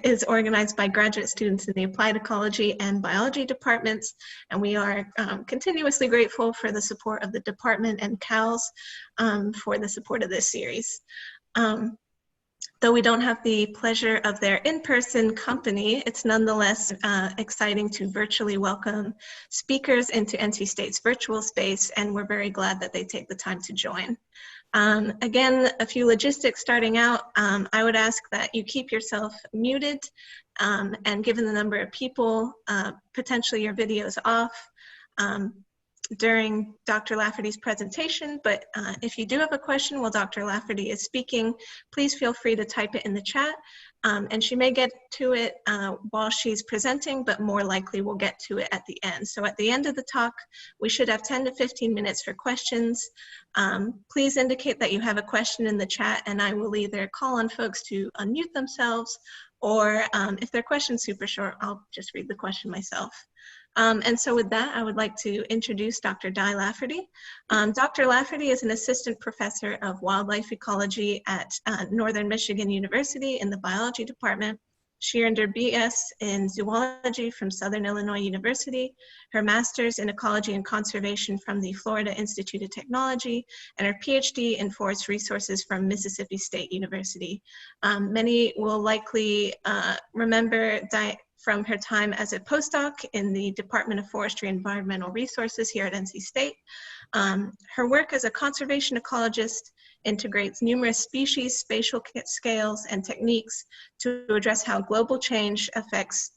is organized by graduate students in the Applied Ecology and Biology departments, and we are continuously grateful for the support of the department and CALS for the support of this series. Though we don't have the pleasure of their in-person company, it's nonetheless exciting to virtually welcome speakers into NC State's virtual space, and we're very glad that they take the time to join. Again, a few logistics starting out. I would ask that you keep yourself muted, and given the number of people, potentially your video is off during Dr. Lafferty's presentation, but if you do have a question while Dr. Lafferty is speaking, please feel free to type it in the chat, and she may get to it while she's presenting, but more likely we'll get to it at the end. So at the end of the talk, we should have 10 to 15 minutes for questions. Please indicate that you have a question in the chat, and I will either call on folks to unmute themselves, or if their question's super short, I'll just read the question myself. And so with that, I would like to introduce Dr. Di Lafferty. Dr. Lafferty is an assistant professor of wildlife ecology at Northern Michigan University in the biology department. She earned her BS in zoology from Southern Illinois University, her master's in ecology and conservation from the Florida Institute of Technology, and her PhD in forest resources from Mississippi State University. Many will likely remember from her time as a postdoc in the Department of Forestry and Environmental Resources here at NC State. Her work as a conservation ecologist integrates numerous species, spatial scales, and techniques to address how global change affects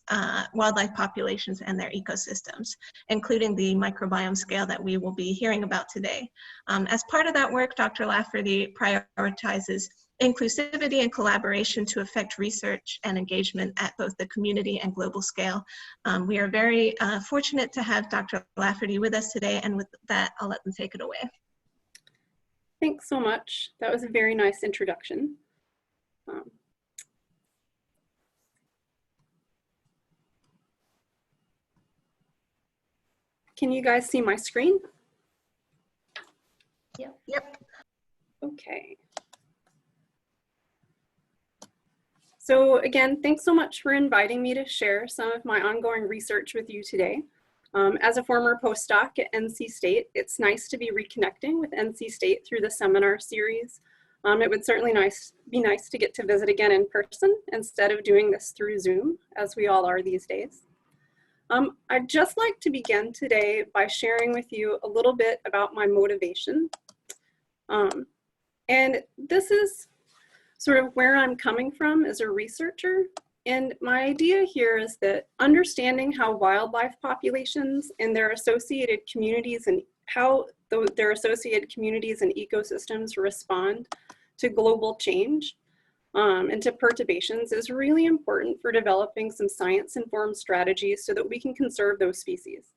wildlife populations and their ecosystems, including the microbiome scale that we will be hearing about today. As part of that work, Dr. Lafferty prioritizes inclusivity and collaboration to affect research and engagement at both the community and global scale. We are very fortunate to have Dr. Lafferty with us today, and with that, I'll let them take it away. Thanks so much. That was a very nice introduction. Can you guys see my screen? Yep. Okay. So again, thanks so much for inviting me to share some of my ongoing research with you today. As a former postdoc at NC State, it's nice to be reconnecting with NC State through the seminar series. It would certainly be nice to get to visit again in person instead of doing this through Zoom, as we all are these days. I'd just like to begin today by sharing with you a little bit about my motivation. And this is sort of where I'm coming from as a researcher. And my idea here is that understanding how wildlife populations and their associated communities and how their associated communities and ecosystems respond to global change and to perturbations is really important for developing some science-informed strategies so that we can conserve those species.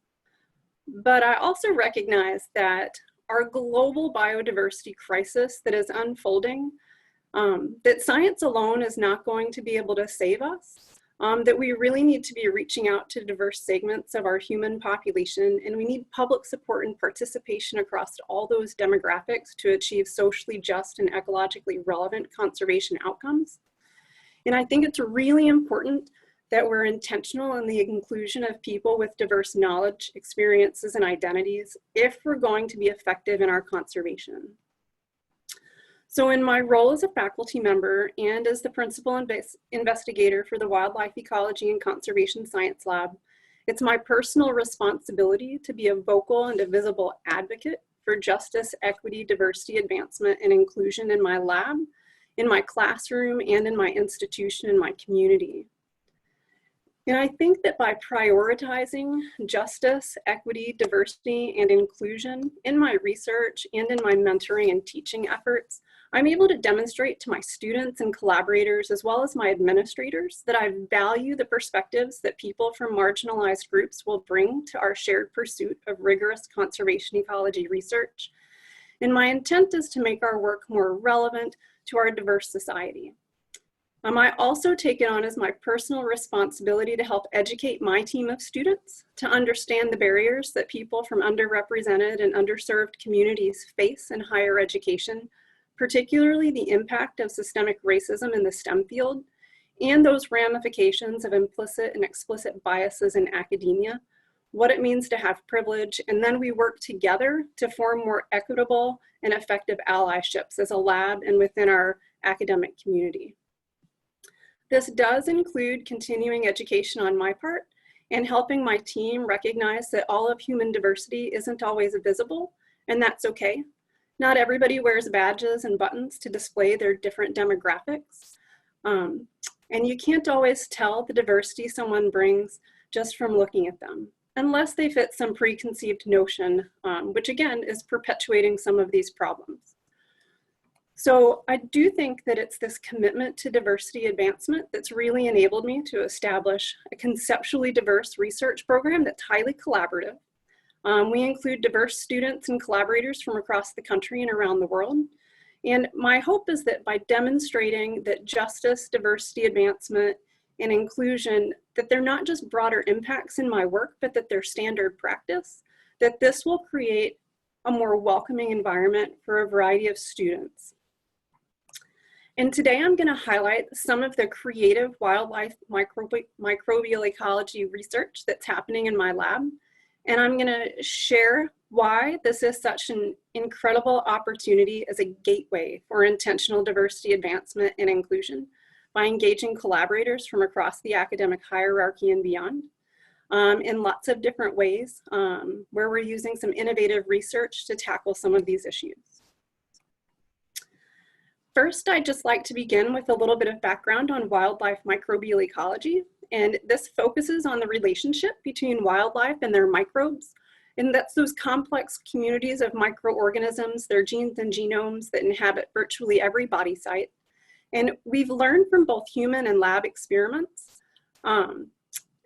But I also recognize that our global biodiversity crisis that is unfolding, that science alone is not going to be able to save us, that we really need to be reaching out to diverse segments of our human population, and we need public support and participation across all those demographics to achieve socially just and ecologically relevant conservation outcomes. And I think it's really important that we're intentional in the inclusion of people with diverse knowledge, experiences, and identities if we're going to be effective in our conservation. So in my role as a faculty member and as the principal investigator for the Wildlife Ecology and Conservation Science Lab, it's my personal responsibility to be a vocal and a visible advocate for justice, equity, diversity, advancement, and inclusion in my lab, in my classroom, and in my institution and my community. And I think that by prioritizing justice, equity, diversity, and inclusion in my research and in my mentoring and teaching efforts, I'm able to demonstrate to my students and collaborators, as well as my administrators, that I value the perspectives that people from marginalized groups will bring to our shared pursuit of rigorous conservation ecology research. And my intent is to make our work more relevant to our diverse society. I also take it on as my personal responsibility to help educate my team of students to understand the barriers that people from underrepresented and underserved communities face in higher education, particularly the impact of systemic racism in the STEM field, and those ramifications of implicit and explicit biases in academia, what it means to have privilege, and then we work together to form more equitable and effective allyships as a lab and within our academic community. This does include continuing education on my part and helping my team recognize that all of human diversity isn't always visible, and that's okay. Not everybody wears badges and buttons to display their different demographics. And you can't always tell the diversity someone brings just from looking at them, unless they fit some preconceived notion, which again is perpetuating some of these problems. So I do think that it's this commitment to diversity advancement that's really enabled me to establish a conceptually diverse research program that's highly collaborative. We include diverse students and collaborators from across the country and around the world. And my hope is that by demonstrating that justice, diversity advancement, and inclusion, that they're not just broader impacts in my work, but that they're standard practice, that this will create a more welcoming environment for a variety of students. And today I'm going to highlight some of the creative wildlife microbial ecology research that's happening in my lab. And I'm going to share why this is such an incredible opportunity as a gateway for intentional diversity advancement and inclusion by engaging collaborators from across the academic hierarchy and beyond in lots of different ways where we're using some innovative research to tackle some of these issues. First, I'd just like to begin with a little bit of background on wildlife microbial ecology. And this focuses on the relationship between wildlife and their microbes. And that's those complex communities of microorganisms, their genes and genomes that inhabit virtually every body site. And we've learned from both human and lab experiments,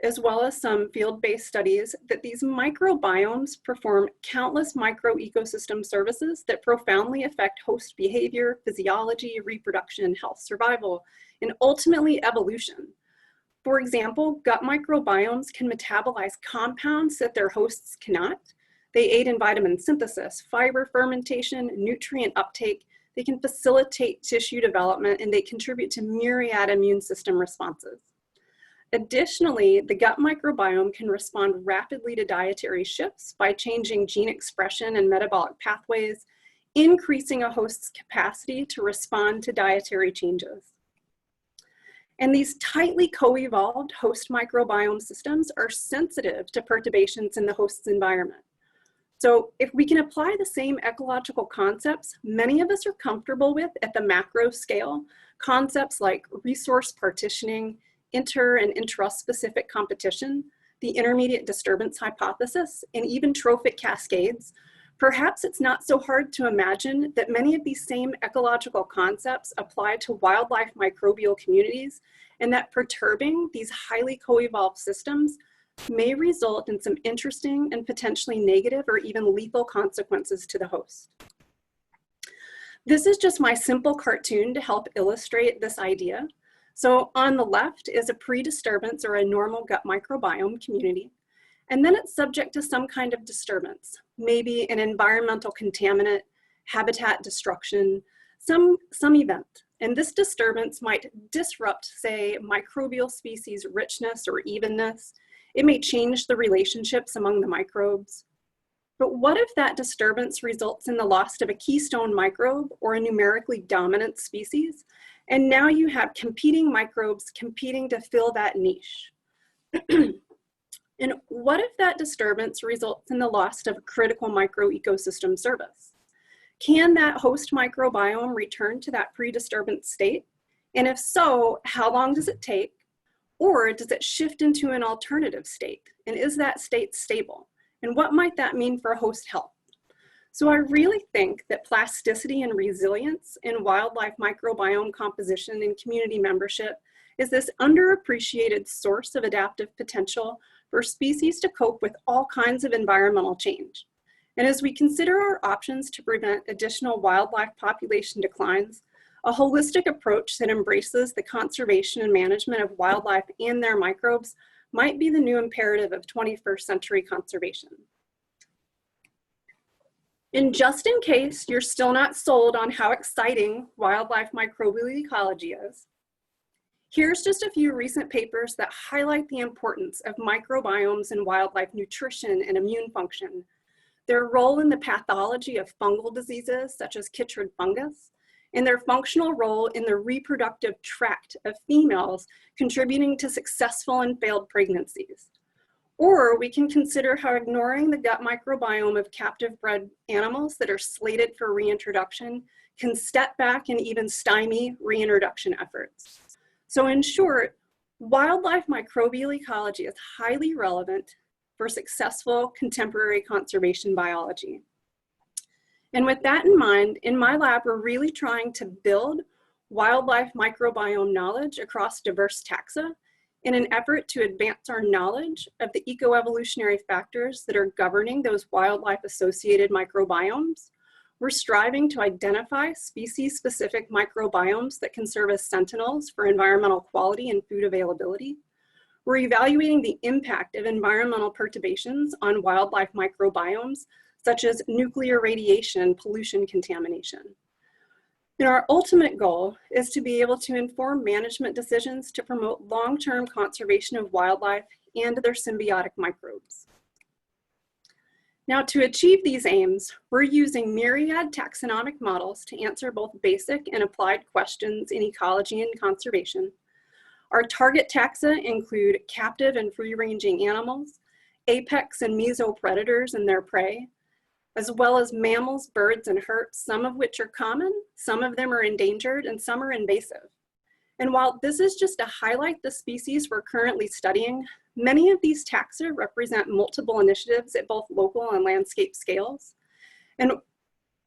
as well as some field-based studies, that these microbiomes perform countless micro-ecosystem services that profoundly affect host behavior, physiology, reproduction, health, survival, and ultimately evolution. For example, gut microbiomes can metabolize compounds that their hosts cannot. They aid in vitamin synthesis, fiber fermentation, nutrient uptake. They can facilitate tissue development, and they contribute to myriad immune system responses. Additionally, the gut microbiome can respond rapidly to dietary shifts by changing gene expression and metabolic pathways, increasing a host's capacity to respond to dietary changes. And these tightly co-evolved host microbiome systems are sensitive to perturbations in the host's environment. So if we can apply the same ecological concepts many of us are comfortable with at the macro scale, concepts like resource partitioning, inter and intraspecific competition, the intermediate disturbance hypothesis, and even trophic cascades, perhaps it's not so hard to imagine that many of these same ecological concepts apply to wildlife microbial communities, and that perturbing these highly co-evolved systems may result in some interesting and potentially negative or even lethal consequences to the host. This is just my simple cartoon to help illustrate this idea. So on the left is a pre-disturbance or a normal gut microbiome community. And then it's subject to some kind of disturbance, maybe an environmental contaminant, habitat destruction, some event. And this disturbance might disrupt, say, microbial species richness or evenness. It may change the relationships among the microbes. But what if that disturbance results in the loss of a keystone microbe or a numerically dominant species? And now you have competing microbes competing to fill that niche. And what if that disturbance results in the loss of a critical microecosystem service? Can that host microbiome return to that pre-disturbance state? And if so, how long does it take? Or does it shift into an alternative state? And is that state stable? And what might that mean for host health? So I really think that plasticity and resilience in wildlife microbiome composition and community membership is this underappreciated source of adaptive potential for species to cope with all kinds of environmental change. And as we consider our options to prevent additional wildlife population declines, a holistic approach that embraces the conservation and management of wildlife and their microbes might be the new imperative of 21st century conservation. And just in case you're still not sold on how exciting wildlife microbial ecology is, Here's just a few recent papers that highlight the importance of microbiomes in wildlife nutrition and immune function, their role in the pathology of fungal diseases such as chytrid fungus, and their functional role in the reproductive tract of females, contributing to successful and failed pregnancies. Or we can consider how ignoring the gut microbiome of captive bred animals that are slated for reintroduction can step back and even stymie reintroduction efforts. So in short, wildlife microbial ecology is highly relevant for successful contemporary conservation biology. And with that in mind, in my lab, we're really trying to build wildlife microbiome knowledge across diverse taxa in an effort to advance our knowledge of the eco-evolutionary factors that are governing those wildlife-associated microbiomes. We're striving to identify species-specific microbiomes that can serve as sentinels for environmental quality and food availability. We're evaluating the impact of environmental perturbations on wildlife microbiomes, such as nuclear radiation and pollution contamination. And our ultimate goal is to be able to inform management decisions to promote long-term conservation of wildlife and their symbiotic microbes. Now, to achieve these aims, we're using myriad taxonomic models to answer both basic and applied questions in ecology and conservation. Our target taxa include captive and free-ranging animals, apex and mesopredators and their prey, as well as mammals, birds, and herps, some of which are common, some of them are endangered, and some are invasive. And while this is just to highlight the species we're currently studying, many of these taxa represent multiple initiatives at both local and landscape scales. And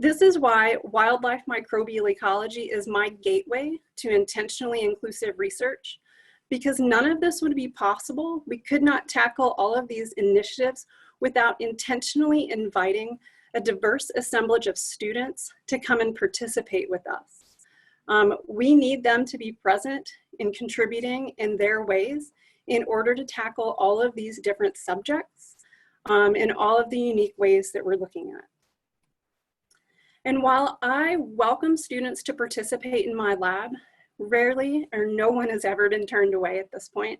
this is why wildlife microbial ecology is my gateway to intentionally inclusive research, because none of this would be possible. We could not tackle all of these initiatives without intentionally inviting a diverse assemblage of students to come and participate with us. We need them to be present and contributing in their ways in order to tackle all of these different subjects in all of the unique ways that we're looking at. And while I welcome students to participate in my lab, rarely or no one has ever been turned away at this point.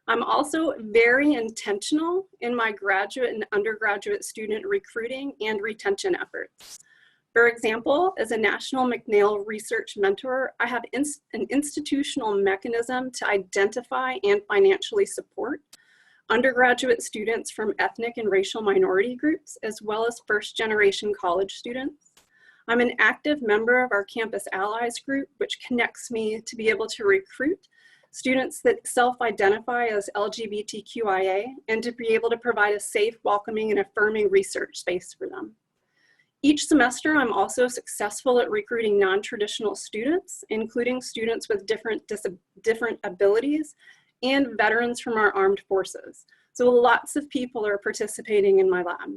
I'm also very intentional in my graduate and undergraduate student recruiting and retention efforts. For example, as a National McNeil Research Mentor, I have an institutional mechanism to identify and financially support undergraduate students from ethnic and racial minority groups, as well as first-generation college students. I'm an active member of our Campus Allies group, which connects me to be able to recruit students that self-identify as LGBTQIA and to be able to provide a safe, welcoming, and affirming research space for them. Each semester, I'm also successful at recruiting non-traditional students, including students with different abilities and veterans from our armed forces. So lots of people are participating in my lab.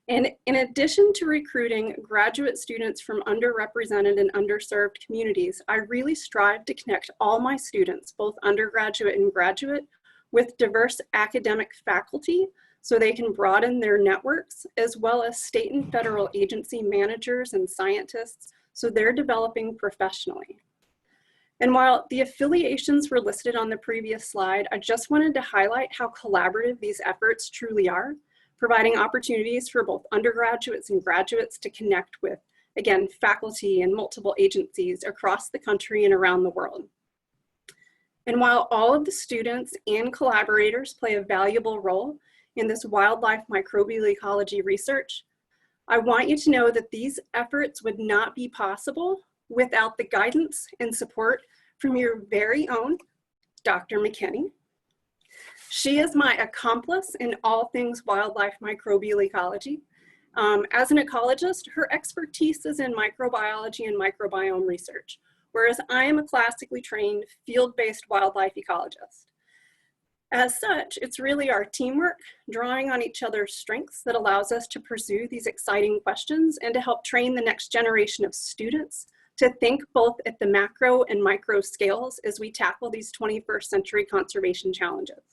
And in addition to recruiting graduate students from underrepresented and underserved communities, I really strive to connect all my students, both undergraduate and graduate, with diverse academic faculty so they can broaden their networks, as well as state and federal agency managers and scientists so they're developing professionally. And while the affiliations were listed on the previous slide, I just wanted to highlight how collaborative these efforts truly are, providing opportunities for both undergraduates and graduates to connect with, again, faculty and multiple agencies across the country and around the world. And while all of the students and collaborators play a valuable role in this wildlife microbial ecology research, I want you to know that these efforts would not be possible without the guidance and support from your very own Dr. McKinney. She is my accomplice in all things wildlife microbial ecology. As an ecologist, her expertise is in microbiology and microbiome research, whereas I am a classically trained field-based wildlife ecologist. As such, it's really our teamwork, drawing on each other's strengths, that allows us to pursue these exciting questions and to help train the next generation of students to think both at the macro and micro scales as we tackle these 21st century conservation challenges.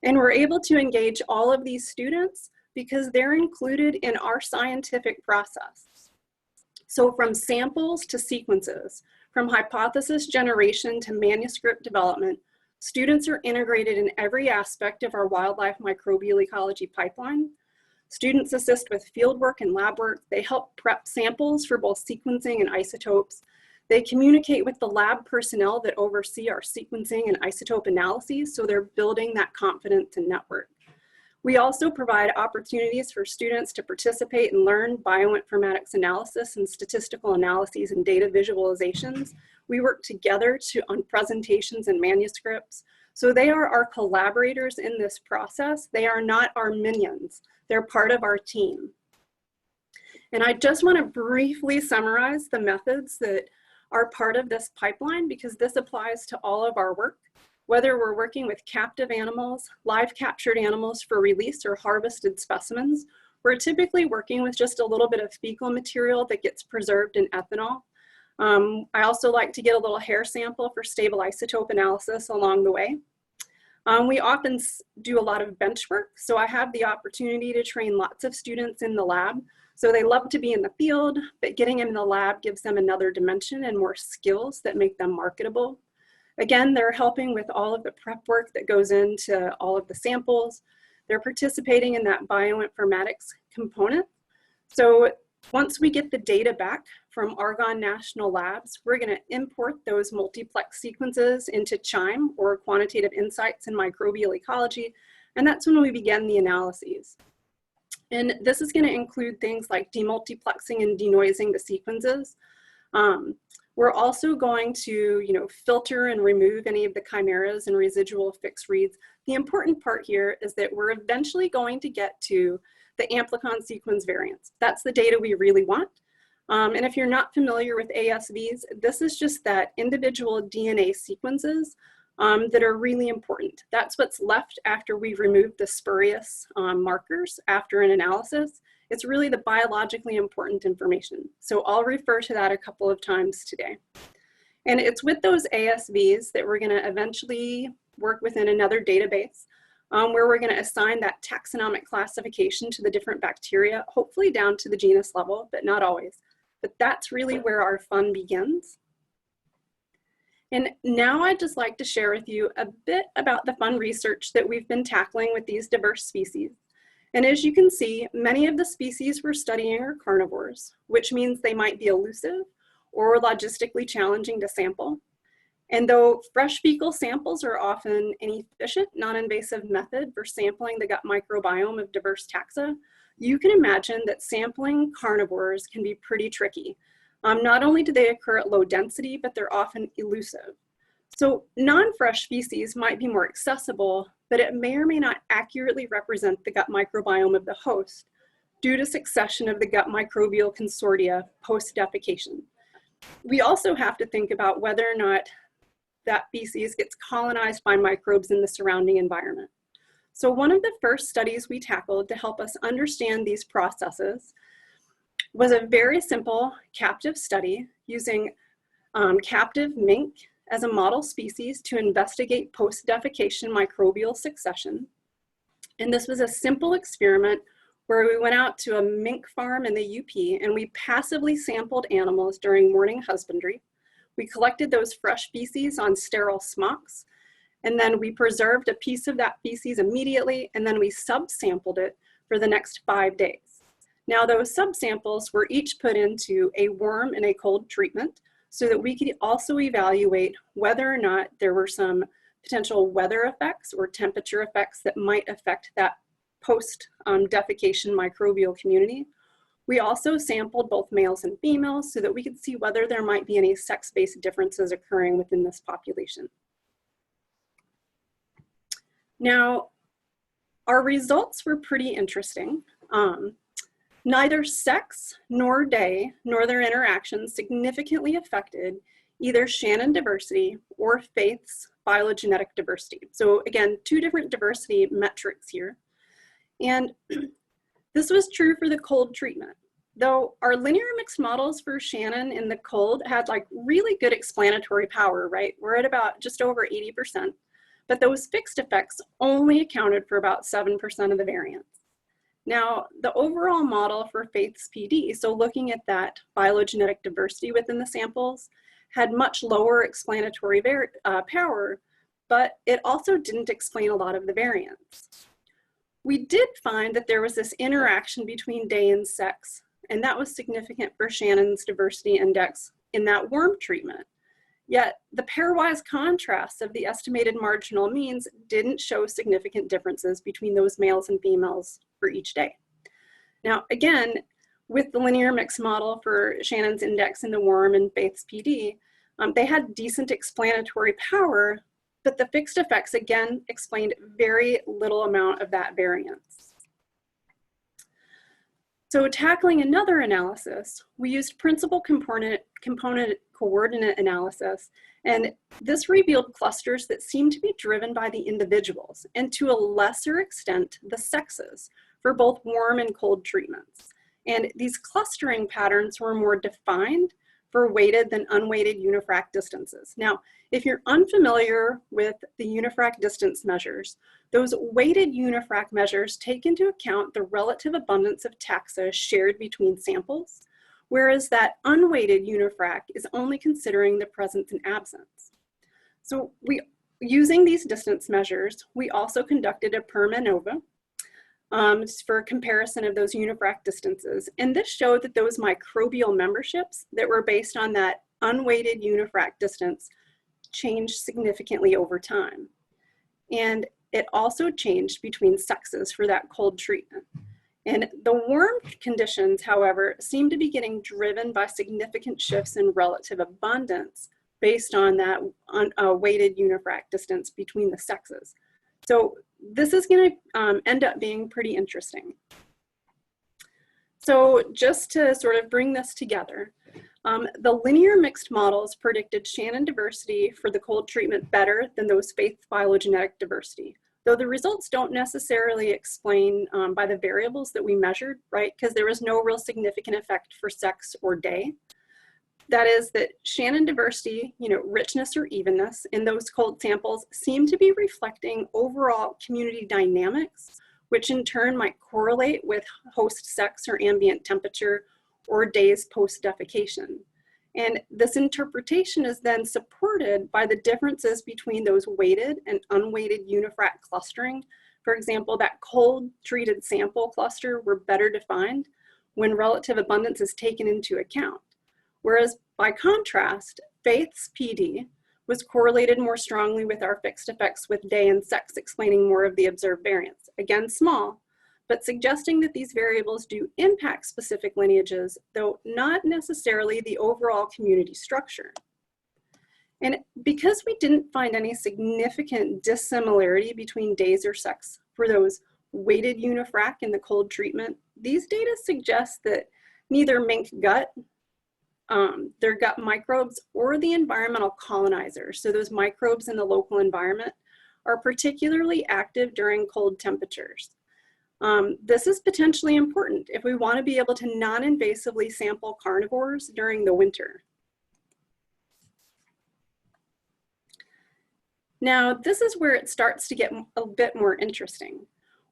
And we're able to engage all of these students because they're included in our scientific process. So from samples to sequences, From hypothesis generation to manuscript development, students are integrated in every aspect of our wildlife microbial ecology pipeline. Students assist with fieldwork and lab work. They help prep samples for both sequencing and isotopes. They communicate with the lab personnel that oversee our sequencing and isotope analyses, so they're building that confidence and network. We also provide opportunities for students to participate and learn bioinformatics analysis and statistical analyses and data visualizations. We work together on presentations and manuscripts. So they are our collaborators in this process. They are not our minions. They're part of our team. And I just want to briefly summarize the methods that are part of this pipeline, because this applies to all of our work. Whether we're working with captive animals, live captured animals for release, or harvested specimens, we're typically working with just a little bit of fecal material that gets preserved in ethanol. I also like to get a little hair sample for stable isotope analysis along the way. We often do a lot of bench work, so I have the opportunity to train lots of students in the lab. So they love to be in the field, but getting them in the lab gives them another dimension and more skills that make them marketable. Again, they're helping with all of the prep work that goes into all of the samples. They're participating in that bioinformatics component. So once we get the data back from Argonne National Labs, we're going to import those multiplex sequences into QIIME, or Quantitative Insights in Microbial Ecology, and that's when we begin the analyses. And this is going to include things like demultiplexing and denoising the sequences. We're also going to, filter and remove any of the chimeras and residual fixed reads. The important part here is that we're eventually going to get to the amplicon sequence variants. That's the data we really want. And if you're not familiar with ASVs, this is just that individual DNA sequences that are really important. That's what's left after we've removed the spurious markers after an analysis. It's really the biologically important information. So I'll refer to that a couple of times today. And it's with those ASVs that we're going to eventually work within another database where we're going to assign that taxonomic classification to the different bacteria, hopefully down to the genus level, but not always. But that's really where our fun begins. And now I'd just like to share with you a bit about the fun research that we've been tackling with these diverse species. And as you can see, many of the species we're studying are carnivores, which means they might be elusive or logistically challenging to sample. And though fresh fecal samples are often an efficient, non-invasive method for sampling the gut microbiome of diverse taxa, you can imagine that sampling carnivores can be pretty tricky. Not only do they occur at low density, but they're often elusive. So non-fresh species might be more accessible, but it may or may not accurately represent the gut microbiome of the host due to succession of the gut microbial consortia post-defecation. We also have to think about whether or not that species gets colonized by microbes in the surrounding environment. So one of the first studies we tackled to help us understand these processes was a very simple captive study using captive mink as a model species to investigate post-defecation microbial succession. And this was a simple experiment where we went out to a mink farm in the UP and we passively sampled animals during morning husbandry. We collected those fresh feces on sterile smocks, and then we preserved a piece of that feces immediately, and then we subsampled it for the next 5 days. Now those subsamples were each put into a warm and a cold treatment so that we could also evaluate whether or not there were some potential weather effects or temperature effects that might affect that post-defecation microbial community. We also sampled both males and females so that we could see whether there might be any sex-based differences occurring within this population. Now, our results were pretty interesting. Neither sex nor day nor their interactions significantly affected either Shannon diversity or Faith's phylogenetic diversity. So again, two different diversity metrics here. And this was true for the cold treatment. Though our linear mixed models for Shannon in the cold had like really good explanatory power, right? We're at about just over 80%, but those fixed effects only accounted for about 7% of the variance. Now, the overall model for Faith's PD, so looking at that phylogenetic diversity within the samples, had much lower explanatory power, but it also didn't explain a lot of the variance. We did find that there was this interaction between day and sex, and that was significant for Shannon's diversity index in that worm treatment. Yet the pairwise contrast of the estimated marginal means didn't show significant differences between those males and females for each day. Now, again, with the linear mixed model for Shannon's index in the worm and Faith's PD, they had decent explanatory power, but the fixed effects again explained very little amount of that variance. So tackling another analysis, we used principal component coordinate analysis, and this revealed clusters that seemed to be driven by the individuals and to a lesser extent the sexes for both warm and cold treatments. And these clustering patterns were more defined for weighted than unweighted unifrac distances. Now, if you're unfamiliar with the unifrac distance measures, those weighted unifrac measures take into account the relative abundance of taxa shared between samples, whereas that unweighted unifrac is only considering the presence and absence. So using these distance measures, we also conducted a per ANOVA for comparison of those unifrac distances. And this showed that those microbial memberships that were based on that unweighted unifrac distance changed significantly over time. And it also changed between sexes for that cold treatment. And the worm conditions, however, seem to be getting driven by significant shifts in relative abundance based on that weighted unifrac distance between the sexes. So this is going to end up being pretty interesting. So just to sort of bring this together, the linear mixed models predicted Shannon diversity for the cold treatment better than those Faith phylogenetic diversity, though the results don't necessarily explain by the variables that we measured, right? Because there was no real significant effect for sex or day. That is that Shannon diversity, richness or evenness in those cold samples seem to be reflecting overall community dynamics, which in turn might correlate with host sex or ambient temperature or days post-defecation. And this interpretation is then supported by the differences between those weighted and unweighted unifrac clustering. For example, that cold treated sample cluster were better defined when relative abundance is taken into account. Whereas by contrast, Faith's PD was correlated more strongly with our fixed effects with day and sex, explaining more of the observed variance. Again, small, but suggesting that these variables do impact specific lineages, though not necessarily the overall community structure. And because we didn't find any significant dissimilarity between days or sex for those weighted unifrac in the cold treatment, these data suggest that neither mink gut, their gut microbes, or the environmental colonizers, so those microbes in the local environment, are particularly active during cold temperatures. This is potentially important if we want to be able to non-invasively sample carnivores during the winter. Now, this is where it starts to get a bit more interesting.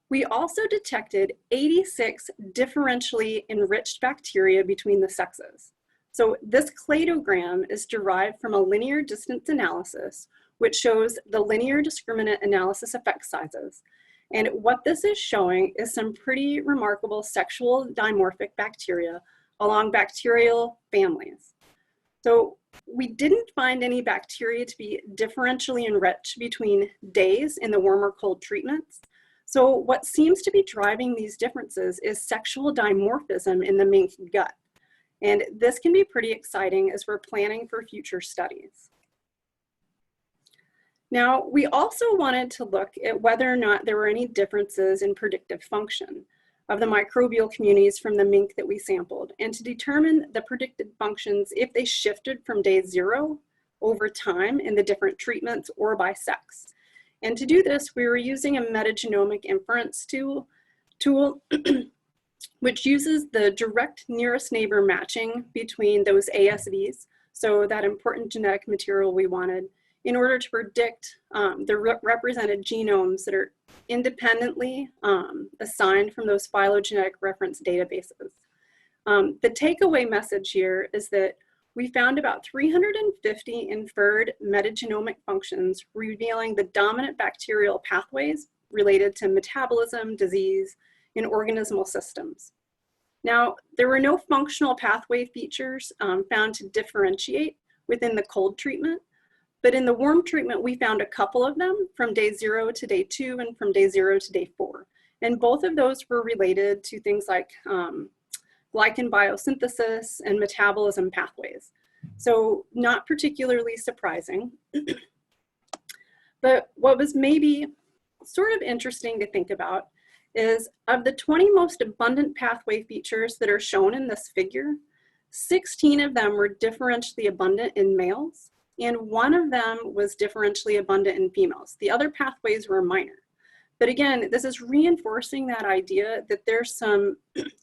We also detected 86 differentially enriched bacteria between the sexes. So this cladogram is derived from a linear distance analysis, which shows the linear discriminant analysis effect sizes. And what this is showing is some pretty remarkable sexual dimorphic bacteria along bacterial families. So we didn't find any bacteria to be differentially enriched between days in the warm or cold treatments. So what seems to be driving these differences is sexual dimorphism in the mink gut. And this can be pretty exciting as we're planning for future studies. Now, we also wanted to look at whether or not there were any differences in predictive function of the microbial communities from the mink that we sampled, and to determine the predicted functions if they shifted from day 0 over time in the different treatments or by sex. And to do this, we were using a metagenomic inference tool which uses the direct nearest neighbor matching between those ASVs, so that important genetic material we wanted, in order to predict the represented genomes that are independently assigned from those phylogenetic reference databases. The takeaway message here is that we found about 350 inferred metagenomic functions revealing the dominant bacterial pathways related to metabolism, disease, and organismal systems. Now, there were no functional pathway features found to differentiate within the cold treatment, but in the warm treatment, we found a couple of them from day 0 to day 2 and from day 0 to day 4. And both of those were related to things like glycan biosynthesis and metabolism pathways. So not particularly surprising. But what was maybe sort of interesting to think about is of the 20 most abundant pathway features that are shown in this figure, 16 of them were differentially abundant in males, and 1 of them was differentially abundant in females. The other pathways were minor. But again, this is reinforcing that idea that there's some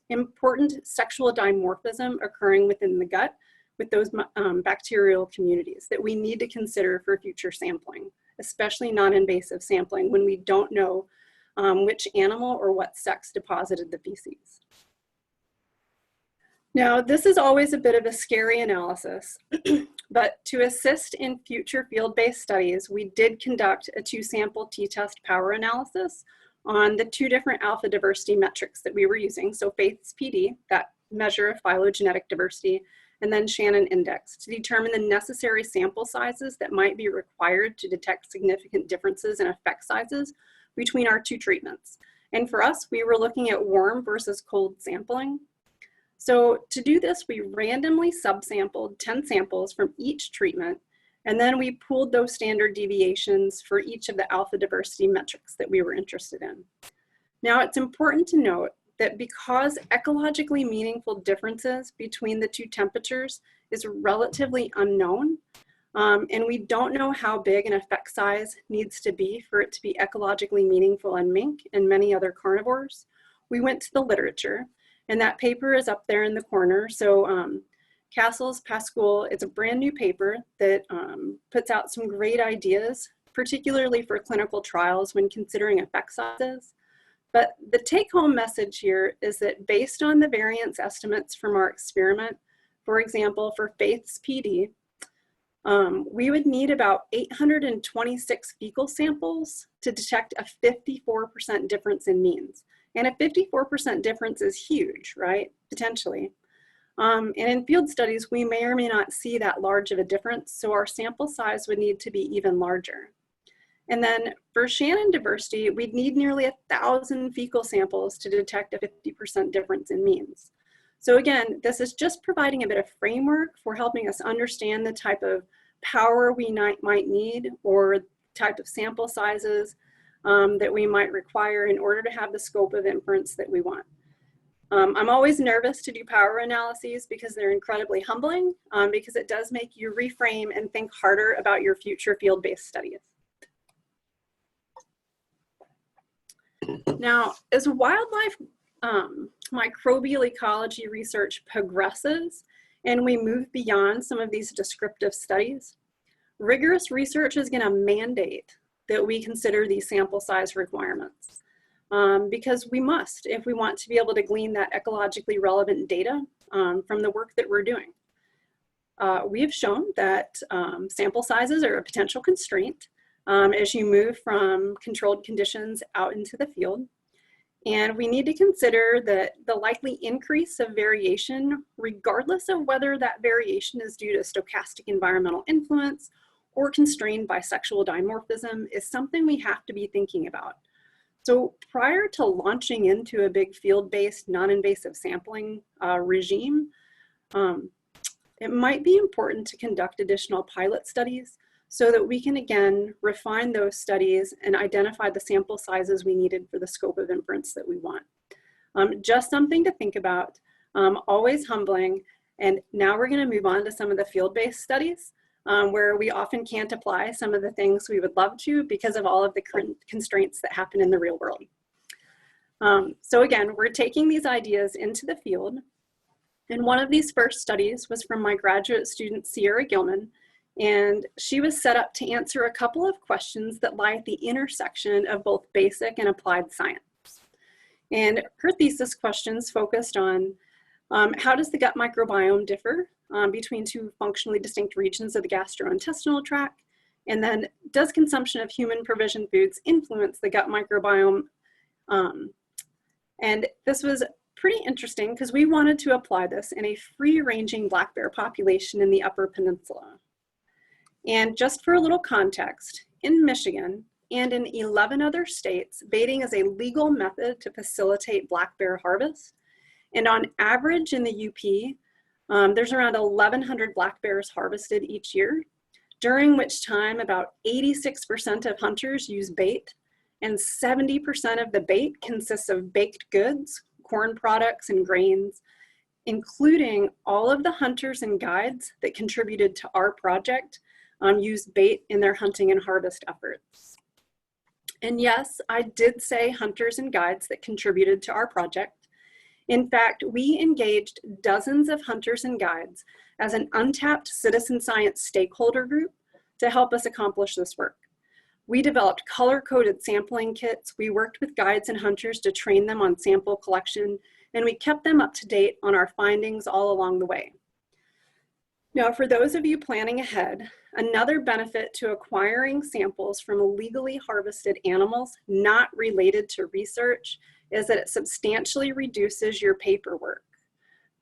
important sexual dimorphism occurring within the gut with those bacterial communities that we need to consider for future sampling, especially non-invasive sampling when we don't know which animal or what sex deposited the feces. Now, this is always a bit of a scary analysis, but to assist in future field-based studies, we did conduct a 2-sample t-test power analysis on the 2 different alpha diversity metrics that we were using. So Faith's PD, that measure of phylogenetic diversity, and then Shannon index to determine the necessary sample sizes that might be required to detect significant differences in effect sizes between our 2 treatments. And for us, we were looking at warm versus cold sampling. So to do this, we randomly subsampled 10 samples from each treatment, and then we pooled those standard deviations for each of the alpha diversity metrics that we were interested in. Now, it's important to note that because ecologically meaningful differences between the 2 temperatures is relatively unknown, and we don't know how big an effect size needs to be for it to be ecologically meaningful in mink and many other carnivores, we went to the literature. And that paper is up there in the corner. So Castles, Pascual, it's a brand new paper that puts out some great ideas, particularly for clinical trials when considering effect sizes. But the take-home message here is that based on the variance estimates from our experiment, for example, for Faith's PD, we would need about 826 fecal samples to detect a 54% difference in means. And a 54% difference is huge, right? Potentially. And in field studies, we may or may not see that large of a difference, so our sample size would need to be even larger. And then for Shannon diversity, we'd need nearly 1,000 fecal samples to detect a 50% difference in means. So again, this is just providing a bit of framework for helping us understand the type of power we might need or type of sample sizes that we might require in order to have the scope of inference that we want. I'm always nervous to do power analyses because they're incredibly humbling, because it does make you reframe and think harder about your future field-based studies. Now, as wildlife microbial ecology research progresses and we move beyond some of these descriptive studies, rigorous research is going to mandate that we consider these sample size requirements because we must if we want to be able to glean that ecologically relevant data from the work that we're doing. We have shown that sample sizes are a potential constraint as you move from controlled conditions out into the field. And we need to consider that the likely increase of variation, regardless of whether that variation is due to stochastic environmental influence or constrained by sexual dimorphism, is something we have to be thinking about. So prior to launching into a big field-based non-invasive sampling regime, it might be important to conduct additional pilot studies so that we can again refine those studies and identify the sample sizes we needed for the scope of inference that we want. Just something to think about, always humbling. And now we're going to move on to some of the field-based studies where we often can't apply some of the things we would love to because of all of the constraints that happen in the real world. So again, we're taking these ideas into the field. And one of these first studies was from my graduate student, Sierra Gilman, and she was set up to answer a couple of questions that lie at the intersection of both basic and applied science. And her thesis questions focused on How does the gut microbiome differ between two functionally distinct regions of the gastrointestinal tract? And then, does consumption of human provisioned foods influence the gut microbiome? And this was pretty interesting because we wanted to apply this in a free-ranging black bear population in the Upper Peninsula. And just for a little context, in Michigan and in 11 other states, baiting is a legal method to facilitate black bear harvest. And on average in the UP, there's around 1,100 black bears harvested each year, during which time about 86% of hunters use bait, and 70% of the bait consists of baked goods, corn products, and grains, including all of the hunters and guides that contributed to our project use bait in their hunting and harvest efforts. And yes, I did say hunters and guides that contributed to our project. In fact, we engaged dozens of hunters and guides as an untapped citizen science stakeholder group to help us accomplish this work. We developed color-coded sampling kits, we worked with guides and hunters to train them on sample collection, and we kept them up to date on our findings all along the way. Now, for those of you planning ahead, another benefit to acquiring samples from legally harvested animals not related to research is that it substantially reduces your paperwork,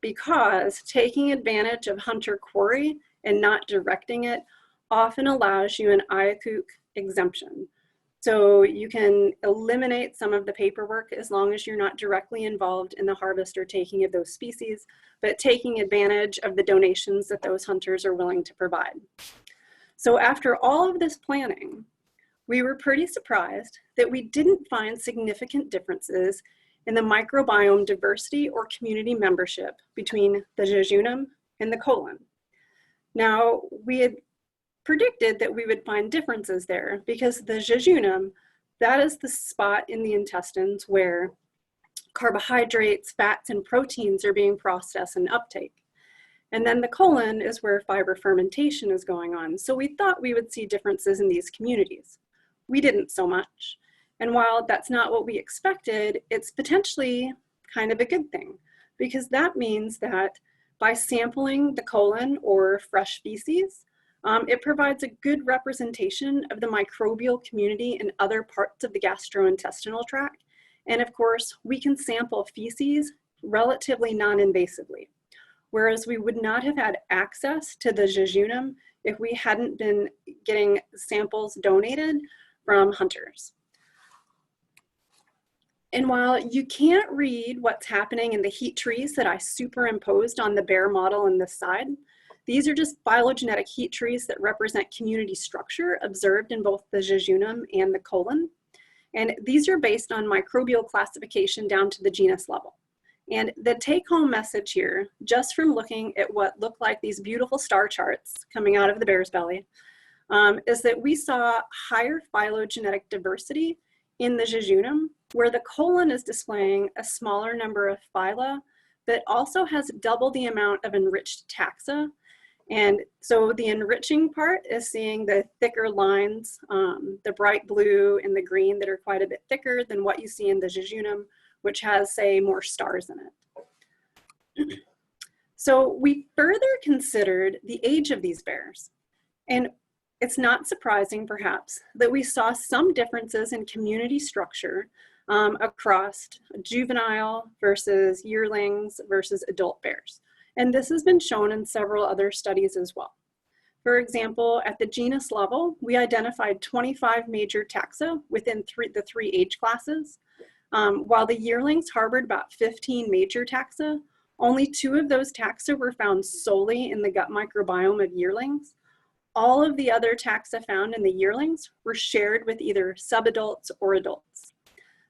because taking advantage of hunter quarry and not directing it often allows you an IACUC exemption. So you can eliminate some of the paperwork as long as you're not directly involved in the harvest or taking of those species, but taking advantage of the donations that those hunters are willing to provide. So after all of this planning, we were pretty surprised that we didn't find significant differences in the microbiome diversity or community membership between the jejunum and the colon. Now, we had predicted that we would find differences there because the jejunum, that is the spot in the intestines where carbohydrates, fats, and proteins are being processed and uptake. And then the colon is where fiber fermentation is going on. So we thought we would see differences in these communities. We didn't so much. And while that's not what we expected, it's potentially kind of a good thing, because that means that by sampling the colon or fresh feces, it provides a good representation of the microbial community in other parts of the gastrointestinal tract. And of course, we can sample feces relatively non-invasively, whereas we would not have had access to the jejunum if we hadn't been getting samples donated from hunters. And while you can't read what's happening in the heat trees that I superimposed on the bear model on this side, these are just phylogenetic heat trees that represent community structure observed in both the jejunum and the colon. And these are based on microbial classification down to the genus level. And the take-home message here, just from looking at what look like these beautiful star charts coming out of the bear's belly, is that we saw higher phylogenetic diversity in the jejunum, where the colon is displaying a smaller number of phyla, but also has double the amount of enriched taxa. And so the enriching part is seeing the thicker lines, the bright blue and the green that are quite a bit thicker than what you see in the jejunum, which has, say, more stars in it. So we further considered the age of these bears. And it's not surprising, perhaps, that we saw some differences in community structure across juvenile versus yearlings versus adult bears. And this has been shown in several other studies as well. For example, at the genus level, we identified 25 major taxa within the three age classes. While the yearlings harbored about 15 major taxa, only 2 of those taxa were found solely in the gut microbiome of yearlings. All of the other taxa found in the yearlings were shared with either subadults or adults.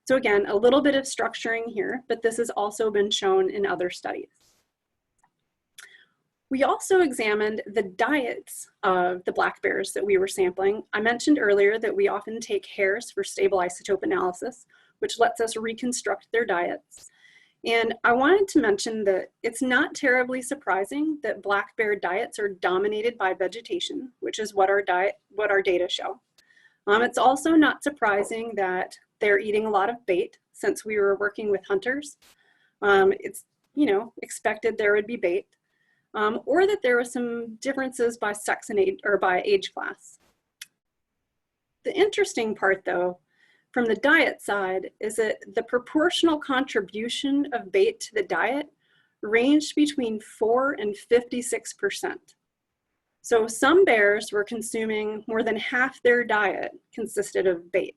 So again, a little bit of structuring here, but this has also been shown in other studies. We also examined the diets of the black bears that we were sampling. I mentioned earlier that we often take hairs for stable isotope analysis, which lets us reconstruct their diets. And I wanted to mention that it's not terribly surprising that black bear diets are dominated by vegetation, which is what our data show. It's also not surprising that they're eating a lot of bait, since we were working with hunters. It's expected there would be bait, or that there were some differences by sex and age, or by age class. The interesting part, though, from the diet side, is that the proportional contribution of bait to the diet ranged between 4 and 56%. So some bears were consuming more than half their diet consisted of bait.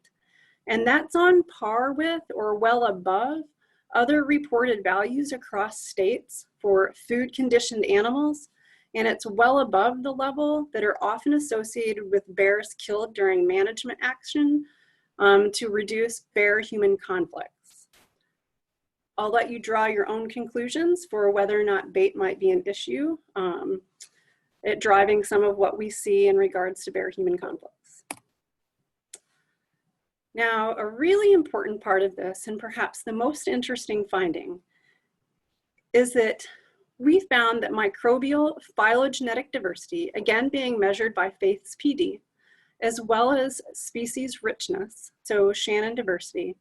And that's on par with or well above other reported values across states for food-conditioned animals, and it's well above the level that are often associated with bears killed during management action to reduce bear-human conflicts. I'll let you draw your own conclusions for whether or not bait might be an issue at driving some of what we see in regards to bear-human conflicts. Now, a really important part of this, and perhaps the most interesting finding, is that we found that microbial phylogenetic diversity, again being measured by Faith's PD, as well as species richness, so Shannon diversity,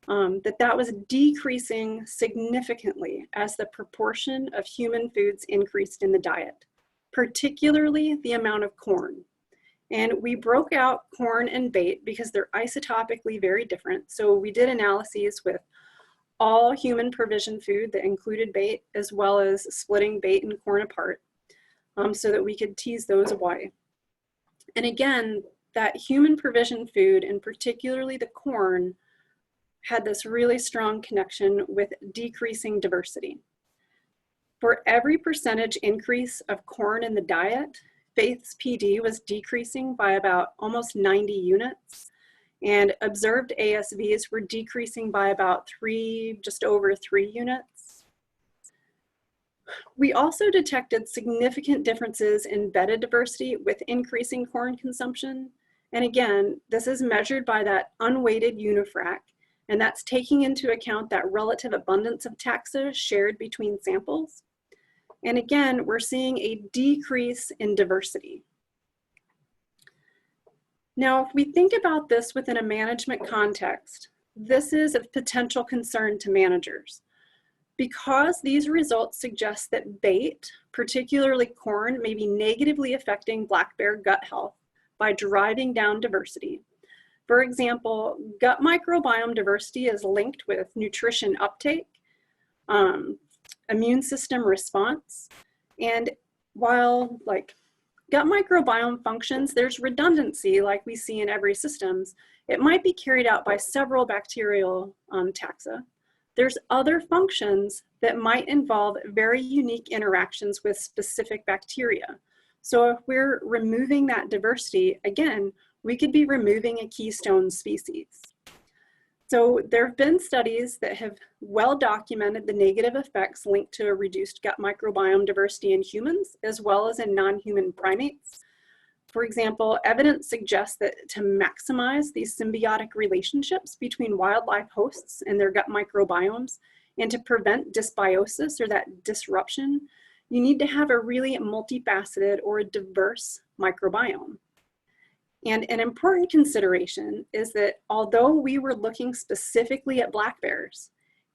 that was decreasing significantly as the proportion of human foods increased in the diet, particularly the amount of corn. And we broke out corn and bait because they're isotopically very different. So we did analyses with all human provision food that included bait, as well as splitting bait and corn apart so that we could tease those away. And again, that human provision food, and particularly the corn, had this really strong connection with decreasing diversity. For every percentage increase of corn in the diet, Faith's PD was decreasing by about almost 90 units, and observed ASVs were decreasing by about just over 3 units. We also detected significant differences in betta diversity with increasing corn consumption. And again, this is measured by that unweighted unifrac, and that's taking into account that relative abundance of taxa shared between samples. And again, we're seeing a decrease in diversity. Now, if we think about this within a management context, this is of potential concern to managers, because these results suggest that bait, particularly corn, may be negatively affecting black bear gut health by driving down diversity. For example, gut microbiome diversity is linked with nutrition uptake, immune system response, and while gut microbiome functions, there's redundancy like we see in every systems. It might be carried out by several bacterial taxa. There's other functions that might involve very unique interactions with specific bacteria. So if we're removing that diversity, again, we could be removing a keystone species. So there have been studies that have well documented the negative effects linked to a reduced gut microbiome diversity in humans, as well as in non-human primates. For example, evidence suggests that to maximize these symbiotic relationships between wildlife hosts and their gut microbiomes, and to prevent dysbiosis or that disruption, you need to have a really multifaceted or a diverse microbiome. And an important consideration is that although we were looking specifically at black bears,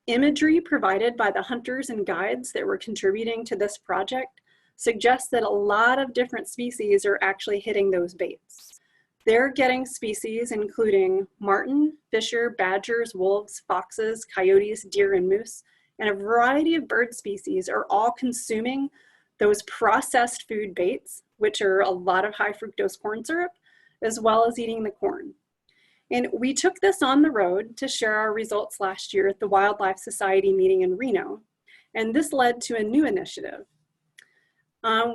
imagery provided by the hunters and guides that were contributing to this project suggests that a lot of different species are actually hitting those baits. They're getting species including marten, fisher, badgers, wolves, foxes, coyotes, deer, and moose, and a variety of bird species are all consuming those processed food baits, which are a lot of high fructose corn syrup, as well as eating the corn. And we took this on the road to share our results last year at the Wildlife Society meeting in Reno, and this led to a new initiative.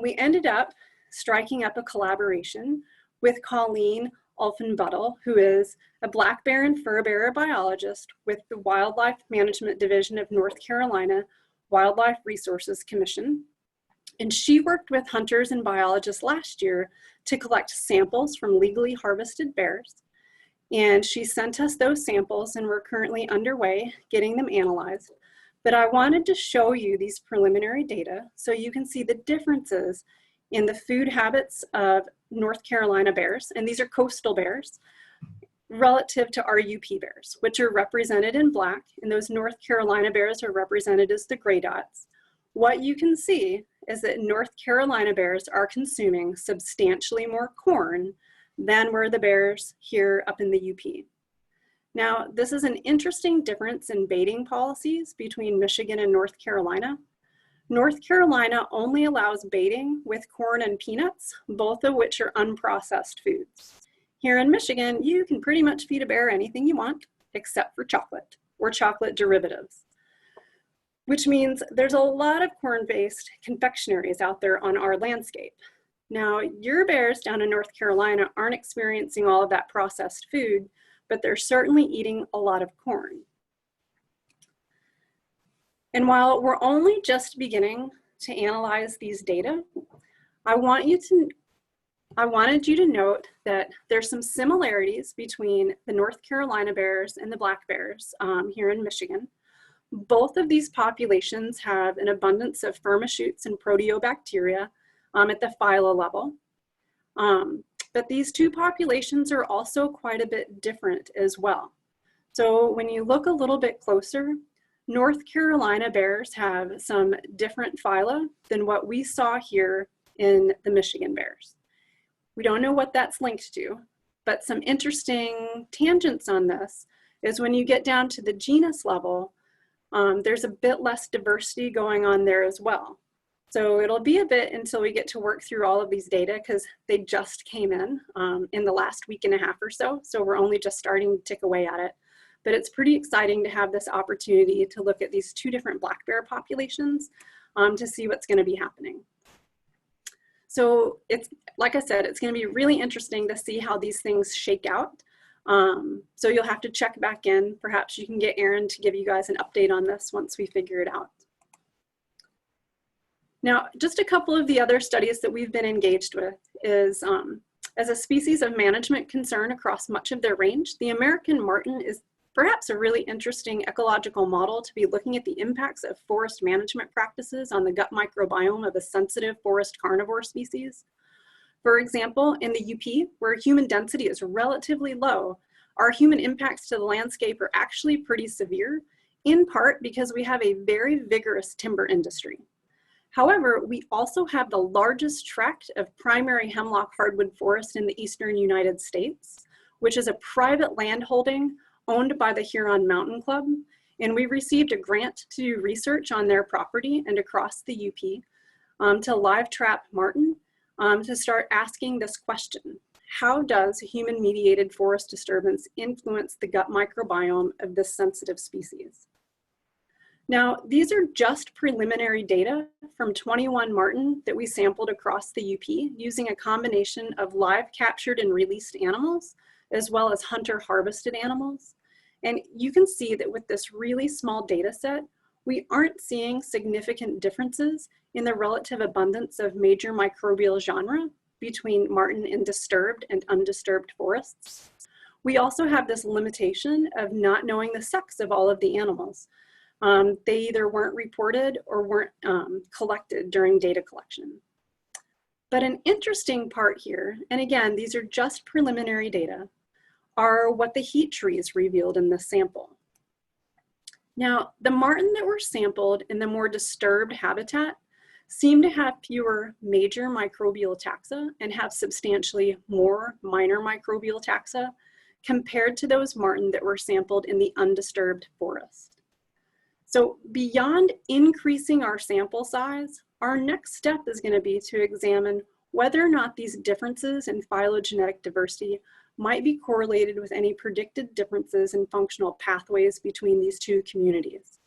We ended up striking up a collaboration with Colleen Ulfenbuttel, who is a black bear and fur bearer biologist with the Wildlife Management Division of North Carolina Wildlife Resources Commission. And she worked with hunters and biologists last year to collect samples from legally harvested bears. And she sent us those samples, and we're currently underway getting them analyzed. But I wanted to show you these preliminary data so you can see the differences in the food habits of North Carolina bears, and these are coastal bears, relative to our UP bears, which are represented in black, and those North Carolina bears are represented as the gray dots. What you can see is that North Carolina bears are consuming substantially more corn than were the bears here up in the UP. Now, this is an interesting difference in baiting policies between Michigan and North Carolina. North Carolina only allows baiting with corn and peanuts, both of which are unprocessed foods. Here in Michigan, you can pretty much feed a bear anything you want, except for chocolate or chocolate derivatives, which means there's a lot of corn-based confectionaries out there on our landscape. Now, your bears down in North Carolina aren't experiencing all of that processed food, but they're certainly eating a lot of corn. And while we're only just beginning to analyze these data, I wanted you to note that there's some similarities between the North Carolina bears and the black bears here in Michigan. Both of these populations have an abundance of firmishoots and Proteobacteria at the phyla level. But these two populations are also quite a bit different as well. So when you look a little bit closer, North Carolina bears have some different phyla than what we saw here in the Michigan bears. We don't know what that's linked to, but some interesting tangents on this is when you get down to the genus level, there's a bit less diversity going on there as well. So it'll be a bit until we get to work through all of these data because they just came in the last week and a half or so. So we're only just starting to tick away at it. But it's pretty exciting to have this opportunity to look at these two different black bear populations to see what's going to be happening. So it's, like I said, it's going to be really interesting to see how these things shake out. So you'll have to check back in. Perhaps you can get Erin to give you guys an update on this once we figure it out. Now, just a couple of the other studies that we've been engaged with is, as a species of management concern across much of their range, the American marten is perhaps a really interesting ecological model to be looking at the impacts of forest management practices on the gut microbiome of a sensitive forest carnivore species. For example, in the UP, where human density is relatively low, our human impacts to the landscape are actually pretty severe, in part because we have a very vigorous timber industry. However, we also have the largest tract of primary hemlock hardwood forest in the eastern United States, which is a private landholding owned by the Huron Mountain Club, and we received a grant to do research on their property and across the UP to live trap marten to start asking this question: how does human-mediated forest disturbance influence the gut microbiome of this sensitive species? Now, these are just preliminary data from 21 marten that we sampled across the UP using a combination of live captured and released animals, as well as hunter harvested animals. And you can see that with this really small data set, we aren't seeing significant differences in the relative abundance of major microbial genre between marten in disturbed and undisturbed forests. We also have this limitation of not knowing the sex of all of the animals. They either weren't reported or weren't collected during data collection. But an interesting part here, and again, these are just preliminary data, are what the heat trees revealed in this sample. Now, the marten that were sampled in the more disturbed habitat seem to have fewer major microbial taxa and have substantially more minor microbial taxa compared to those marten that were sampled in the undisturbed forest. So beyond increasing our sample size, our next step is going to be to examine whether or not these differences in phylogenetic diversity might be correlated with any predicted differences in functional pathways between these two communities.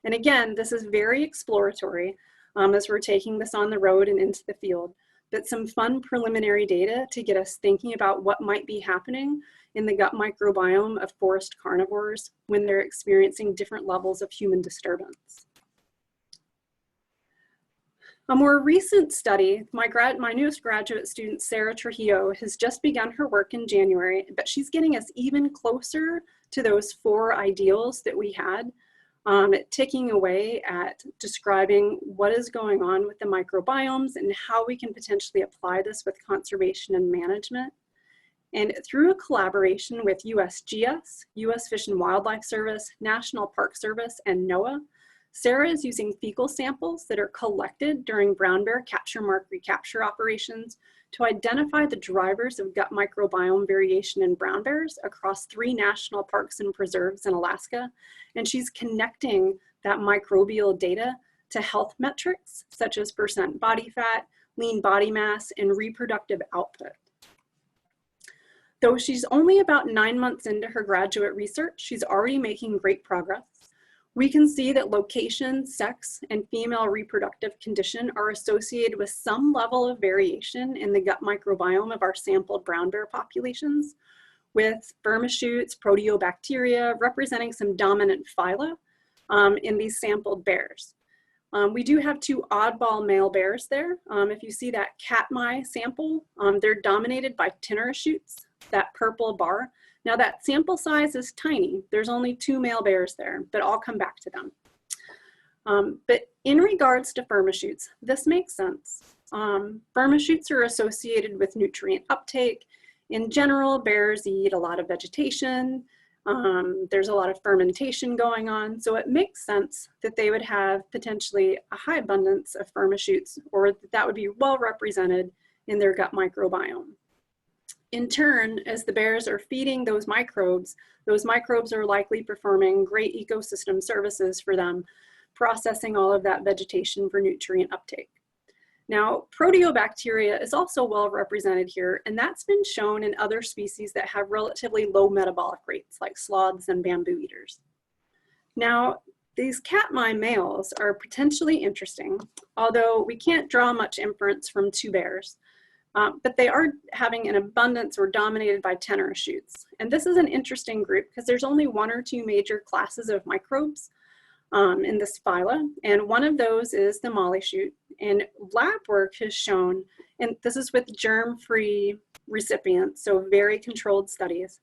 And again, this is very exploratory as we're taking this on the road and into the field, but some fun preliminary data to get us thinking about what might be happening in the gut microbiome of forest carnivores when they're experiencing different levels of human disturbance. A more recent study, my newest graduate student, Sarah Trujillo, has just begun her work in January, but she's getting us even closer to those 4 ideals that we had, ticking away at describing what is going on with the microbiomes and how we can potentially apply this with conservation and management. And through a collaboration with USGS, US Fish and Wildlife Service, National Park Service, and NOAA, Sarah is using fecal samples that are collected during brown bear capture mark recapture operations to identify the drivers of gut microbiome variation in brown bears across 3 national parks and preserves in Alaska. And she's connecting that microbial data to health metrics such as percent body fat, lean body mass, and reproductive output. Though she's only about 9 months into her graduate research, she's already making great progress. We can see that location, sex, and female reproductive condition are associated with some level of variation in the gut microbiome of our sampled brown bear populations, with firmishutes, Proteobacteria representing some dominant phyla in these sampled bears. We do have 2 oddball male bears there. If you see that Katmai sample, they're dominated by Tinnerishutes, that purple bar. Now that sample size is tiny. There's only 2 male bears there, but I'll come back to them. But in regards to firmishutes, this makes sense. Firmishutes are associated with nutrient uptake. In general, bears eat a lot of vegetation. There's a lot of fermentation going on. So it makes sense that they would have potentially a high abundance of firmishutes, or that would be well represented in their gut microbiome. In turn, as the bears are feeding those microbes are likely performing great ecosystem services for them, processing all of that vegetation for nutrient uptake. Now, Proteobacteria is also well represented here, and that's been shown in other species that have relatively low metabolic rates, like sloths and bamboo eaters. Now, these Katmai males are potentially interesting, although we can't draw much inference from 2 bears. But they are having an abundance or dominated by Tinnerishutes. And this is an interesting group because there's only 1 or 2 major classes of microbes in this phyla. And one of those is the mollishoot. And lab work has shown, and this is with germ-free recipients, so very controlled studies,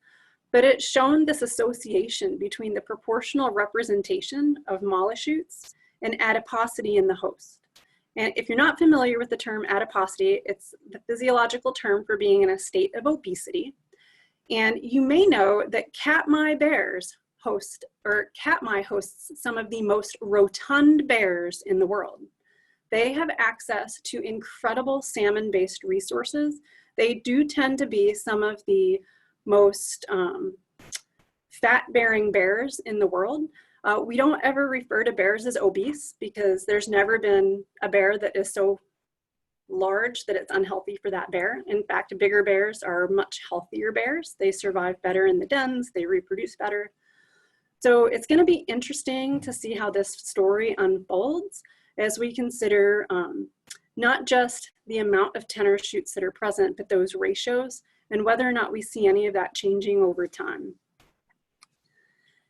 but it's shown this association between the proportional representation of mollisshoots and adiposity in the host. And if you're not familiar with the term adiposity, it's the physiological term for being in a state of obesity. And you may know that Katmai bears hosts some of the most rotund bears in the world. They have access to incredible salmon-based resources. They do tend to be some of the most fat-bearing bears in the world. We don't ever refer to bears as obese because there's never been a bear that is so large that it's unhealthy for that bear. In fact, bigger bears are much healthier bears. They survive better in the dens, they reproduce better. So it's going to be interesting to see how this story unfolds as we consider not just the amount of Tinnerishutes that are present, but those ratios and whether or not we see any of that changing over time.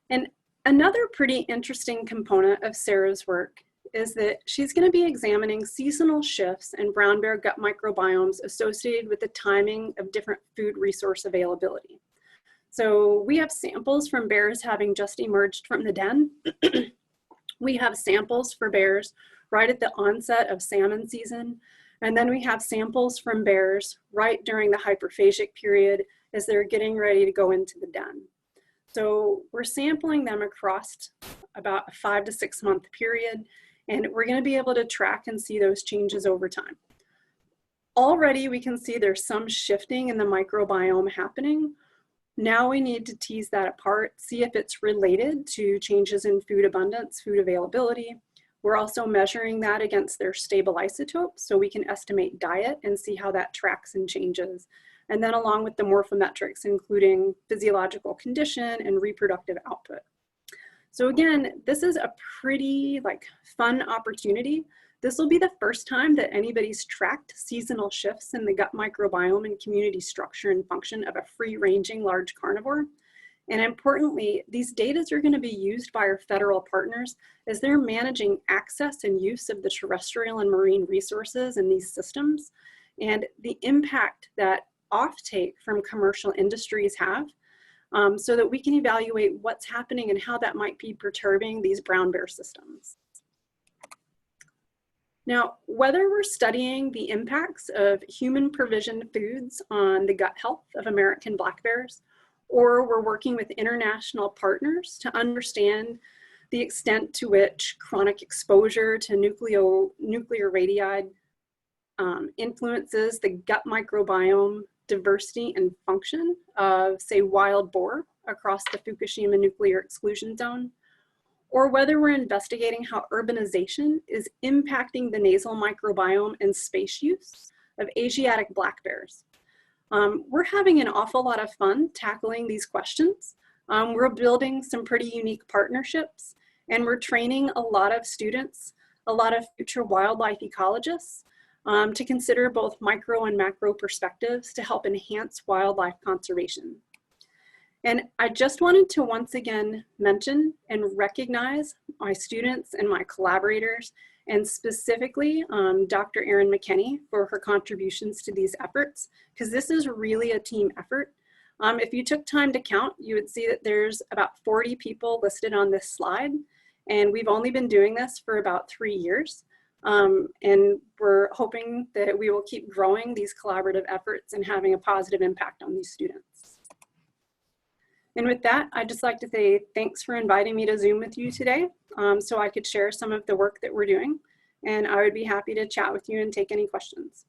And another pretty interesting component of Sarah's work is that she's going to be examining seasonal shifts in brown bear gut microbiomes associated with the timing of different food resource availability. So we have samples from bears having just emerged from the den. We have samples for bears right at the onset of salmon season. And then we have samples from bears right during the hyperphagic period as they're getting ready to go into the den. So we're sampling them across about a 5 to 6 month period, and we're going to be able to track and see those changes over time. Already we can see there's some shifting in the microbiome happening. Now we need to tease that apart, see if it's related to changes in food abundance, food availability. We're also measuring that against their stable isotopes so we can estimate diet and see how that tracks and changes. And then along with the morphometrics, including physiological condition and reproductive output. So again, this is a pretty fun opportunity. This will be the first time that anybody's tracked seasonal shifts in the gut microbiome and community structure and function of a free-ranging large carnivore. And importantly, these data are going to be used by our federal partners as they're managing access and use of the terrestrial and marine resources in these systems, and the impact that offtake from commercial industries have, so that we can evaluate what's happening and how that might be perturbing these brown bear systems. Now, whether we're studying the impacts of human provisioned foods on the gut health of American black bears, or we're working with international partners to understand the extent to which chronic exposure to nuclear radii influences the gut microbiome diversity and function of, say, wild boar across the Fukushima nuclear exclusion zone, or whether we're investigating how urbanization is impacting the nasal microbiome and space use of Asiatic black bears. We're having an awful lot of fun tackling these questions. We're building some pretty unique partnerships, and we're training a lot of students, a lot of future wildlife ecologists, to consider both micro and macro perspectives to help enhance wildlife conservation. And I just wanted to once again mention and recognize my students and my collaborators, and specifically Dr. Erin McKenney for her contributions to these efforts, because this is really a team effort. If you took time to count, you would see that there's about 40 people listed on this slide, and we've only been doing this for about 3 years. And we're hoping that we will keep growing these collaborative efforts and having a positive impact on these students. And with that, I'd just like to say thanks for inviting me to Zoom with you today, so I could share some of the work that we're doing. And I would be happy to chat with you and take any questions.